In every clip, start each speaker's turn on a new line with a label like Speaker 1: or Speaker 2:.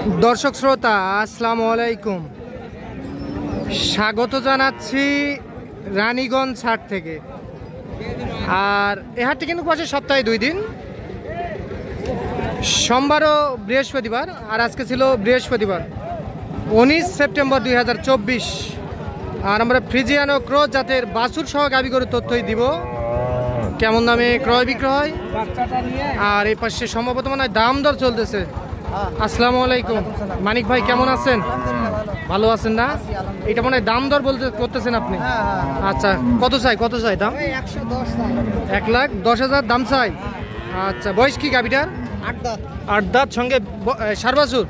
Speaker 1: দর্শক শ্রোতা আসসালামু আলাইকুম, স্বাগত জানাচ্ছি রানীগঞ্জ হাট থেকে। আর এই হাটটি কিন্তু বসে সপ্তাহে 2 দিন, সোমবার ও বৃহস্পতিবার। আর আজকে ছিল বৃহস্পতিবার 19 সেপ্টেম্বর 2024। আর আমরা ফ্রিজিয়ান ও ক্রস জাতের বাছুর সহ গাভী গরুর তথ্যই দিব, কেমন দামে ক্রয় বিক্রয় হয়। আর এই পাশে সম্ভবত মনে হয় দাম দর চলতেছে। আসসালামু আলাইকুম মানিক ভাই, কেমন আছেন? ভালো আছেন না? এটা মনে হয় দাম দর বলতে করতেছেন আপনি? আচ্ছা, কত চাই দাম? 1,10,000 দাম চাই। আচ্ছা, বয়স কি গাভীটার? 8 দাঁত, সঙ্গে ষাঁড় বাছুর।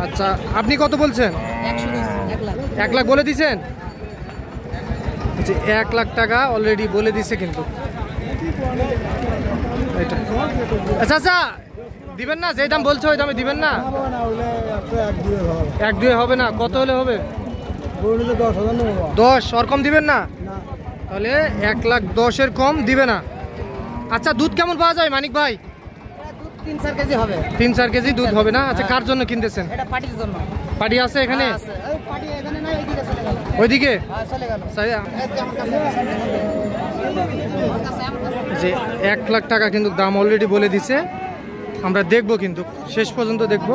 Speaker 1: আচ্ছা, আপনি কত বলছেন? 1 লাখ বলে দিছেন? আচ্ছা, 1 লাখ টাকা অলরেডি বলে দিছে কিন্তু। এটা আচ্ছা আচ্ছা দিবেন না? যে দাম বলছো ওই দামে দিবেন না? 1-2 হবে না? কত হলে হবে? 10। আর কম দিবেন না? তাহলে 1,10,000 কম দিবে না। আচ্ছা, দুধ কেমন পাওয়া যায় মানিক ভাই?
Speaker 2: 3-4 কেজি হবে।
Speaker 1: 3-4 কেজি দুধ হবে না? আচ্ছা, কার জন্য কিনতেছেন?
Speaker 2: এটা পাটির জন্য।
Speaker 1: পাটি আছে এখানে?
Speaker 2: পাটি এখানে নাই, ওইদিকে চলে গেল।
Speaker 1: ওইদিকে
Speaker 2: চলে গেল।
Speaker 1: যে 1 লাখ টাকা কিন্তু দাম অলরেডি বলে দিছে। আমরা দেখবো, কিন্তু শেষ পর্যন্ত দেখবো।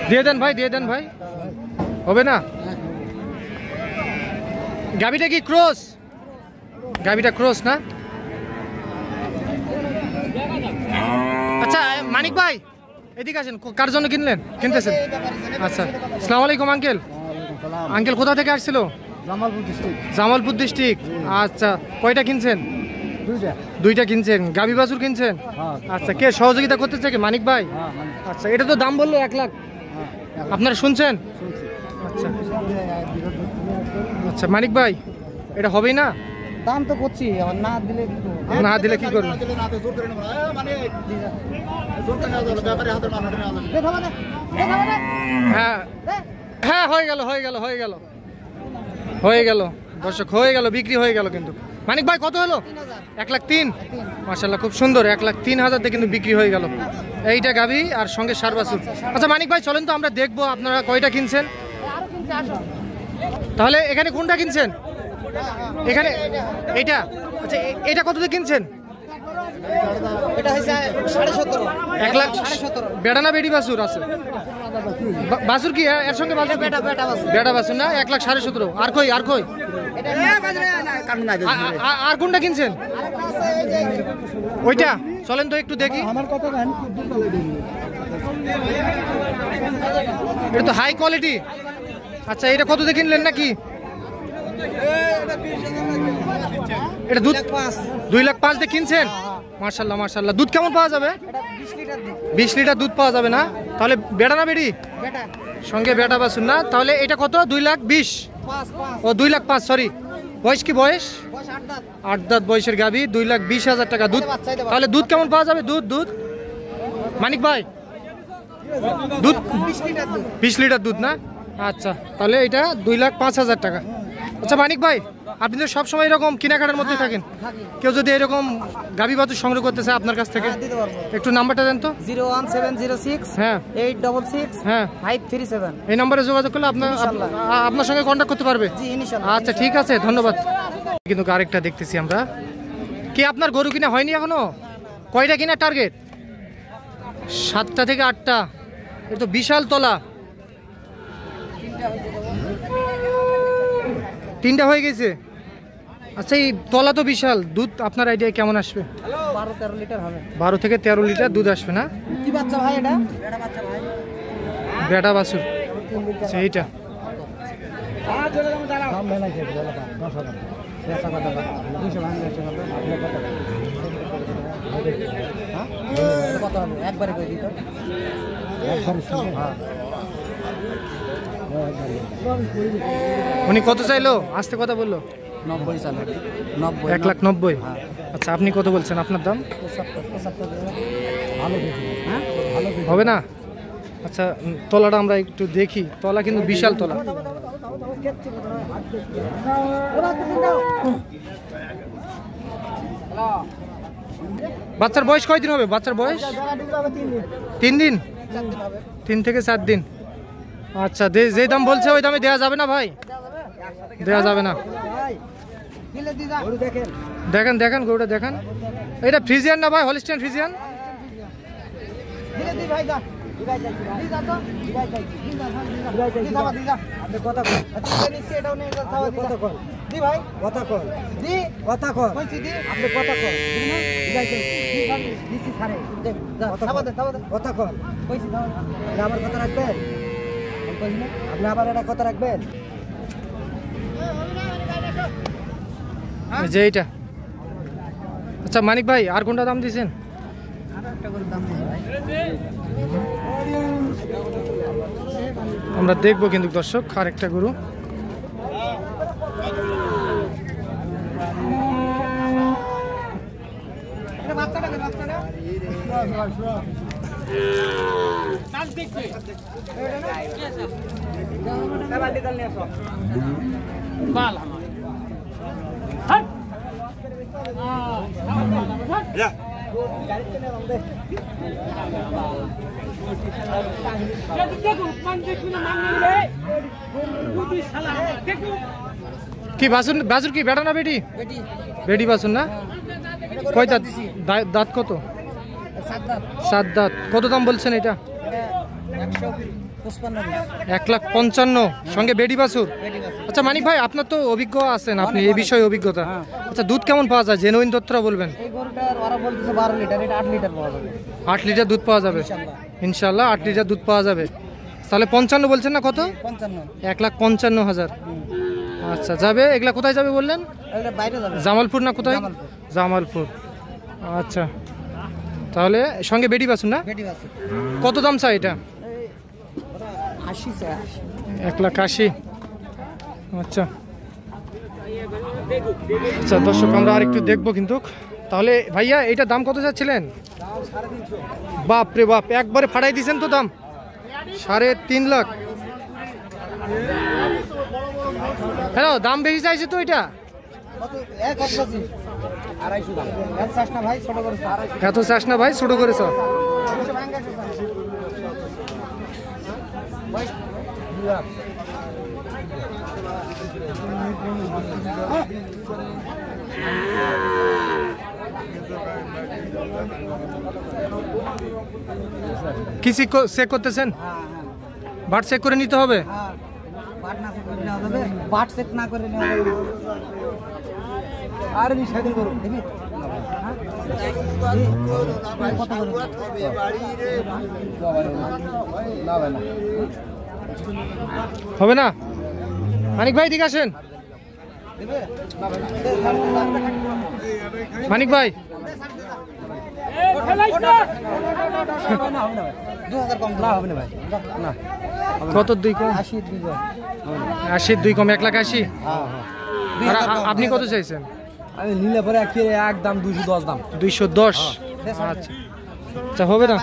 Speaker 1: দিয়ে দেন ভাই, দিয়ে দেন ভাই। হবে না? গাবিটা কি ক্রস? গাবিটা ক্রস না? আচ্ছা মানিক ভাই, এদিকে আসেন। কার জন্য কিনতেছেন? আচ্ছা, আসসালামু আলাইকুম আঙ্কেল। আঙ্কেল কোথা থেকে আসছিল? জামালপুর ডিস্ট্রিক্ট। আচ্ছা, কয়টা কিনছেন? 2টা কিনছেন। গাভী বাছুর কিনছেন? আচ্ছা, কে সহযোগিতা করতেছে? কি মানিক ভাই? আচ্ছা, এটা তো দাম বললো 1 লাখ, আপনারা শুনছেন? আচ্ছা আচ্ছা মানিক ভাই, এটা হবেই না?
Speaker 2: দাম তো করছি, না দিলে
Speaker 1: কি করবেন? হ্যাঁ হ্যাঁ, হয়ে গেল দর্শক, হয়ে গেল, বিক্রি হয়ে গেল। কিন্তু মানিক ভাই কত হলো? 1,03,000। মাশাআল্লাহ, খুব সুন্দর। 1,03,000 দিয়ে কিন্তু বিক্রি হয়ে গেল এইটা গাভী আর সঙ্গে ষাঁড় বাছুর। আচ্ছা মানিক ভাই, চলেন তো আমরা দেখবো আপনারা কয়টা কিনছেন। তাহলে এখানে কোনটা কিনছেন? এখানে এইটা? আচ্ছা, এটা কত দিয়ে কিনছেন?
Speaker 2: এটা হইছে 17.5।
Speaker 1: 1 লাখ। বেড়া না বেড়ি বাছুর আছে? বাছুর কি এর সঙ্গে? বাছুর বেড়া বাছুর না? 1,17,500। আর কই আর কোনটা কিনছেন? ওইটা চলেন তো একটু দেখি। এটা তো হাই কোয়ালিটি। আচ্ছা, এটা কত দিয়ে কিনলেন নাকি? এটা দুধ 2,05,000 দিয়ে কিনছেন? মাশাআল্লাহ মাশাআল্লাহ। দুধ কেমন পাওয়া যাবে? 20 লিটার দুধ পাওয়া যাবে না? তাহলে বেড়া না বেড়ি? সঙ্গে বেটা বাছুর না? তাহলে এটা কত? 2,20,000। ও 2,05,000, সরি। বয়স কি? বয়স 8 দাঁত বয়সের গাভী, 2,20,000 টাকা দুধ। তাহলে দুধ কেমন পাওয়া যাবে? দুধ মানিক ভাই, দুধ 20 লিটার দুধ না? আচ্ছা, তাহলে এটা 2,05,000 টাকা। আচ্ছা মানিক ভাই, আপনি তো সবসময় এরকম কেনাকাটার মধ্যে থাকেন। কেউ যদি এরকম গাভী বাছুর সংগ্রহ করতে চায় আপনার কাছ থেকে, একটু নাম্বারটা দেন তো।
Speaker 2: 01706
Speaker 1: হ্যাঁ
Speaker 2: 866
Speaker 1: হ্যাঁ
Speaker 2: 537।
Speaker 1: এই নম্বরে যোগাযোগ করলে আপনার সঙ্গে কন্ট্যাক্ট করতে পারবে। আচ্ছা, ঠিক আছে, ধন্যবাদ। কিন্তু আরেকটা দেখতেছি আমরা। কি আপনার গরু কিনা হয়নি এখনো? কয়টা কিনা টার্গেট? 7টা থেকে 8টা। এটা তো বিশাল তলা। 3টা হয়ে গেছে। আচ্ছা, এই তলা তো বিশাল। দুধ আপনার আইডিয়া কেমন আসবে?
Speaker 2: 12-13 লিটার হবে।
Speaker 1: 12 থেকে 13 লিটার দুধ আসবে না?
Speaker 2: কি বাচ্চা ভাই এটা?
Speaker 1: বেটা বাছুর। আচ্ছা, এইটা উনি কত চাইলো? আস্তে কথা বললো। 1,90,000। আচ্ছা, আপনি কত বলছেন? আপনার দাম হবে না? আচ্ছা, তলাটা আমরা একটু দেখি। তলা কিন্তু বিশাল তলা। বাচ্চার বয়স কয়দিন হবে? বাচ্চার বয়স 3 দিন, 3 থেকে 4 দিন। আচ্ছা, যে দাম বলছে ওই দামে দেওয়া যাবে না ভাই? দেওয়া যাবে না। দেখেন দেখেন গরুটা দেখেন। এটা ফ্রিজিয়ান না ভাই? Holstein Friesian?
Speaker 2: আমার কথা রাখবেন, আপনি আবার এটা কথা রাখবেন।
Speaker 1: যে এইটা। আচ্ছা মানিক ভাই, আর কোনটা দাম দিয়েছেন? আমরা দেখবো কিন্তু দর্শক আরেকটা গরু। কি বাছুর? বাছুর কি বেটা না বেটি? বেটি বাছুর না? কয় দাঁত? দাঁত কত? 7 দাঁত। কত দাম বলছেন এটা? 1,55,000 সঙ্গে বেটি বাছুর। আচ্ছা মানিক ভাই, আপনার তো অভিজ্ঞ আছেন, আপনি এই বিষয়ে অভিজ্ঞতা। আচ্ছা দুধ কেমন পাওয়া যায়? জেনুইন তথ্যটা বলবেন। 8 লিটার দুধ পাওয়া যাবে ইনশাল্লাহ। 8 লিটার দুধ পাওয়া যাবে। তাহলে 55 বলছেন না? কত? 1,55,000। আচ্ছা যাবে। এগুলা কোথায় যাবে বললেন? জামালপুর না কোথায়? জামালপুর। আচ্ছা তাহলে সঙ্গে বেটি বাছুর না? কত দাম চাই এটা? 1,80,000। আচ্ছা আচ্ছা দর্শক, আমরা আরেকটু দেখবো কিন্তু। তাহলে ভাইয়া এইটা দাম কত চাচ্ছিলেন? বাপ রে বাপ, একবারে ফাটাই দিয়েছেন তো দাম। 3.5 লাখ। হ্যালো, দাম বেশি চাইছে তো এটা? এত চাস না ভাই, ছোট করেছ। কি চেক করতেছেন? বাট চেক করে নিতে হবে।
Speaker 2: বাট চেক না করে নেওয়া যাবে। আর নি সেদিন করুন দেখি
Speaker 1: হবে না? মানিক ভাই দিকে আসেন। মানিক ভাই কত? 2 কম? 80 কম 1,80,000। আপনি কত চাইছেন?
Speaker 2: আমি নিলে পরে একদম 210 দাম।
Speaker 1: 210। আচ্ছা আচ্ছা হবে না?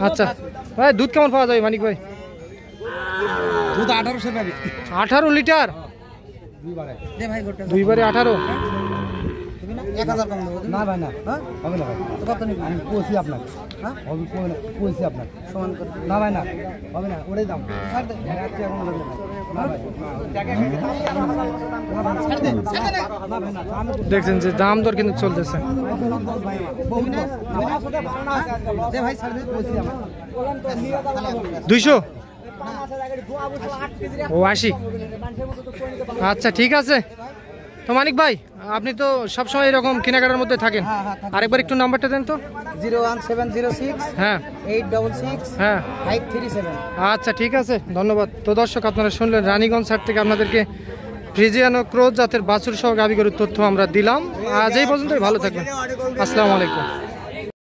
Speaker 1: আচ্ছা ভাই, দুধ কেমন পাওয়া যায় মানিক ভাই?
Speaker 2: দুধ 1800 পাবি।
Speaker 1: 18 লিটার? দুইবারে 18।
Speaker 2: 1000 কম দেবো না ভাই? না হবে না ভাই। কত নিবি? আমি কইছি আপনাকে। হ্যাঁ হবে, কইছি আপনাকে সমান করে। না ভাই না হবে না, ওটাই দাম। ছাড় দে। আজকে এখন লাগবে না ভাই। ছাড় দে, ছাড় দে না ভাই না।
Speaker 1: দেখছেন যে দাম দর কিন্তু চলতেছে।
Speaker 2: দে ভাই ছাড় দে, কইছি আমরা
Speaker 1: 200। ও 80। আচ্ছা ঠিক আছে। তো মানিক ভাই, আপনি তো সবসময় এরকম কেনাকাটার মধ্যে থাকেন, আরেকবার একটু নাম্বারটা দেন তো।
Speaker 2: 01706
Speaker 1: হ্যাঁ
Speaker 2: 866
Speaker 1: হ্যাঁ
Speaker 2: 537।
Speaker 1: আচ্ছা ঠিক আছে, ধন্যবাদ। তো দর্শক, আপনারা শুনলেন রানীগঞ্জ হাট থেকে আপনাদেরকে ফ্রিজিয়ান ও ক্রোজ জাতের বাছুর সহ গাভী গরুর তথ্য আমরা দিলাম। আজ এই পর্যন্তই, ভালো থাকবেন। আসসালামু আলাইকুম।